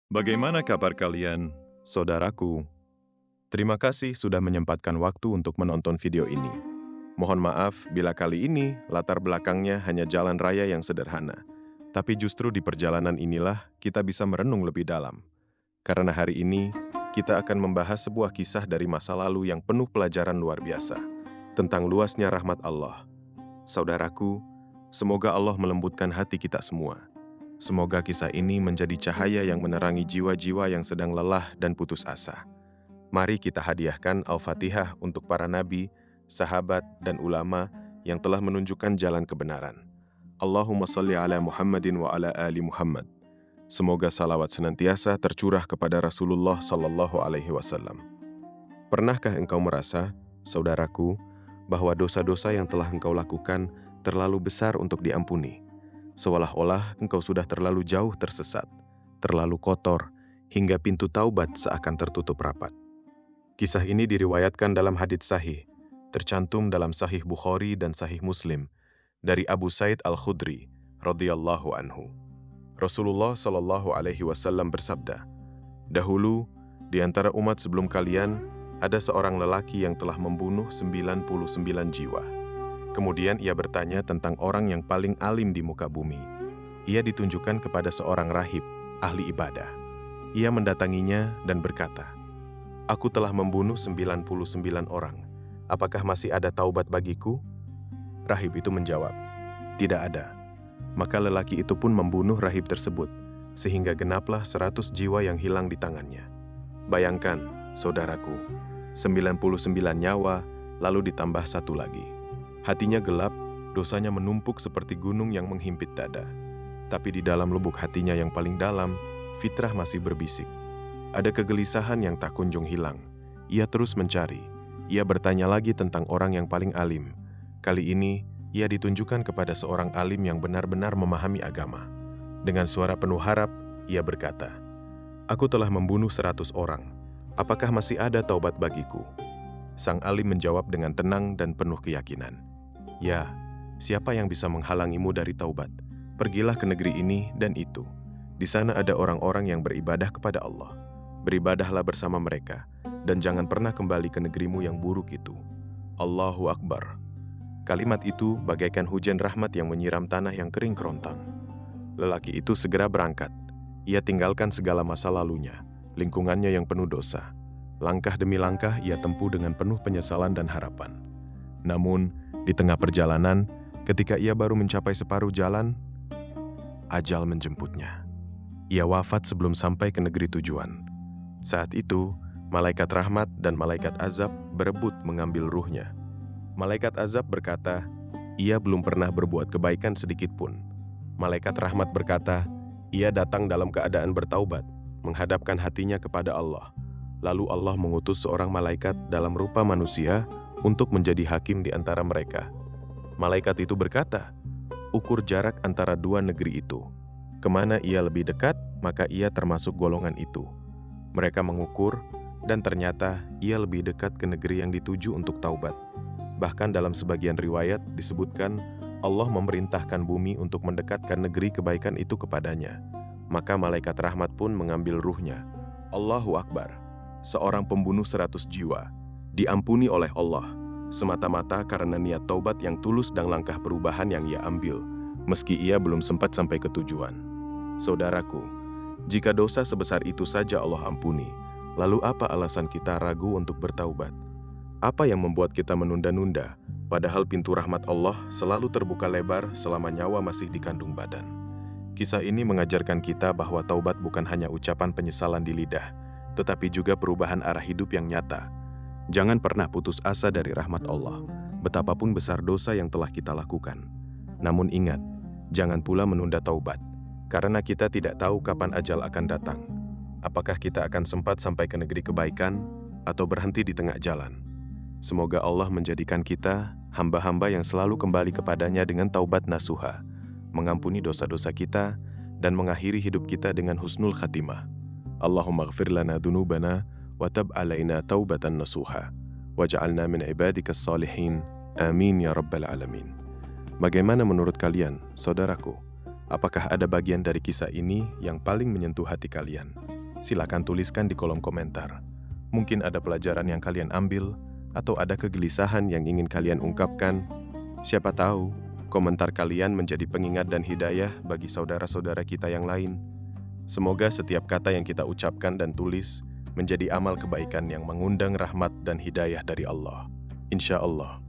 Bagaimana kabar kalian, saudaraku? Terima kasih sudah menyempatkan waktu untuk menonton video ini. Mohon maaf bila kali ini latar belakangnya hanya jalan raya yang sederhana. Tapi justru di perjalanan inilah kita bisa merenung lebih dalam. Karena hari ini kita akan membahas sebuah kisah dari masa lalu yang penuh pelajaran luar biasa tentang luasnya rahmat Allah. Saudaraku, semoga Allah melembutkan hati kita semua. Semoga kisah ini menjadi cahaya yang menerangi jiwa-jiwa yang sedang lelah dan putus asa. Mari kita hadiahkan Al-Fatihah untuk para nabi, sahabat, dan ulama yang telah menunjukkan jalan kebenaran. Allahumma salli ala Muhammadin wa ala ali Muhammad. Semoga salawat senantiasa tercurah kepada Rasulullah sallallahu alaihi wasallam. Pernahkah engkau merasa, saudaraku, bahwa dosa-dosa yang telah engkau lakukan terlalu besar untuk diampuni? Seolah-olah engkau sudah terlalu jauh tersesat, terlalu kotor, hingga pintu taubat seakan tertutup rapat. Kisah ini diriwayatkan dalam hadits sahih, tercantum dalam Sahih Bukhari dan Sahih Muslim, dari Abu Sa'id Al-Khudri, radhiyallahu anhu. Rasulullah Shallallahu Alaihi Wasallam bersabda, "Dahulu, di antara umat sebelum kalian, ada seorang lelaki yang telah membunuh 99 jiwa. Kemudian ia bertanya tentang orang yang paling alim di muka bumi. Ia ditunjukkan kepada seorang rahib, ahli ibadah. Ia mendatanginya dan berkata, 'Aku telah membunuh 99 orang. Apakah masih ada taubat bagiku?' Rahib itu menjawab, 'Tidak ada.' Maka lelaki itu pun membunuh rahib tersebut, sehingga genaplah 100 jiwa yang hilang di tangannya. Bayangkan, saudaraku, 99 nyawa, lalu ditambah satu lagi. Hatinya gelap, dosanya menumpuk seperti gunung yang menghimpit dada. Tapi di dalam lubuk hatinya yang paling dalam, fitrah masih berbisik. Ada kegelisahan yang tak kunjung hilang. Ia terus mencari. Ia bertanya lagi tentang orang yang paling alim. Kali ini, ia ditunjukkan kepada seorang alim yang benar-benar memahami agama. Dengan suara penuh harap, ia berkata, 'Aku telah membunuh 100 orang. Apakah masih ada taubat bagiku?' Sang alim menjawab dengan tenang dan penuh keyakinan, 'Ya, siapa yang bisa menghalangimu dari taubat? Pergilah ke negeri ini dan itu. Di sana ada orang-orang yang beribadah kepada Allah. Beribadahlah bersama mereka, dan jangan pernah kembali ke negerimu yang buruk itu.' Allahu Akbar." Kalimat itu bagaikan hujan rahmat yang menyiram tanah yang kering kerontang. Lelaki itu segera berangkat. Ia tinggalkan segala masa lalunya, lingkungannya yang penuh dosa. Langkah demi langkah ia tempuh dengan penuh penyesalan dan harapan. Namun, di tengah perjalanan, ketika ia baru mencapai separuh jalan, ajal menjemputnya. Ia wafat sebelum sampai ke negeri tujuan. Saat itu, malaikat rahmat dan malaikat azab berebut mengambil ruhnya. Malaikat azab berkata, "Ia belum pernah berbuat kebaikan sedikit pun." Malaikat rahmat berkata, "Ia datang dalam keadaan bertaubat, menghadapkan hatinya kepada Allah." Lalu Allah mengutus seorang malaikat dalam rupa manusia untuk menjadi hakim di antara mereka. Malaikat itu berkata, "Ukur jarak antara dua negeri itu. Kemana ia lebih dekat, maka ia termasuk golongan itu." Mereka mengukur, dan ternyata ia lebih dekat ke negeri yang dituju untuk taubat. Bahkan dalam sebagian riwayat disebutkan, Allah memerintahkan bumi untuk mendekatkan negeri kebaikan itu kepadanya. Maka malaikat rahmat pun mengambil ruhnya. Allahu Akbar. Seorang pembunuh 100 jiwa diampuni oleh Allah semata-mata karena niat taubat yang tulus dan langkah perubahan yang ia ambil, meski ia belum sempat sampai ke tujuan. Saudaraku, jika dosa sebesar itu saja Allah ampuni, lalu apa alasan kita ragu untuk bertaubat? Apa yang membuat kita menunda-nunda, padahal pintu rahmat Allah selalu terbuka lebar selama nyawa masih di kandung badan? Kisah ini mengajarkan kita bahwa taubat bukan hanya ucapan penyesalan di lidah, tetapi juga perubahan arah hidup yang nyata. Jangan pernah putus asa dari rahmat Allah, betapapun besar dosa yang telah kita lakukan. Namun ingat, jangan pula menunda taubat, karena kita tidak tahu kapan ajal akan datang. Apakah kita akan sempat sampai ke negeri kebaikan, atau berhenti di tengah jalan? Semoga Allah menjadikan kita hamba-hamba yang selalu kembali kepadanya dengan taubat nasuha, mengampuni dosa-dosa kita, dan mengakhiri hidup kita dengan husnul khatimah. Allahumma ghfir lana dhunubana wa tab alaina taubatan nasuha waj'alna min ibadikas salihin. Amin ya rabbal alamin. Bagaimana menurut kalian, saudaraku? Apakah ada bagian dari kisah ini yang paling menyentuh hati kalian? Silakan tuliskan di kolom komentar. Mungkin ada pelajaran yang kalian ambil, atau ada kegelisahan yang ingin kalian ungkapkan. Siapa tahu, komentar kalian menjadi pengingat dan hidayah bagi saudara-saudara kita yang lain. Semoga setiap kata yang kita ucapkan dan tulis menjadi amal kebaikan yang mengundang rahmat dan hidayah dari Allah. Insya Allah.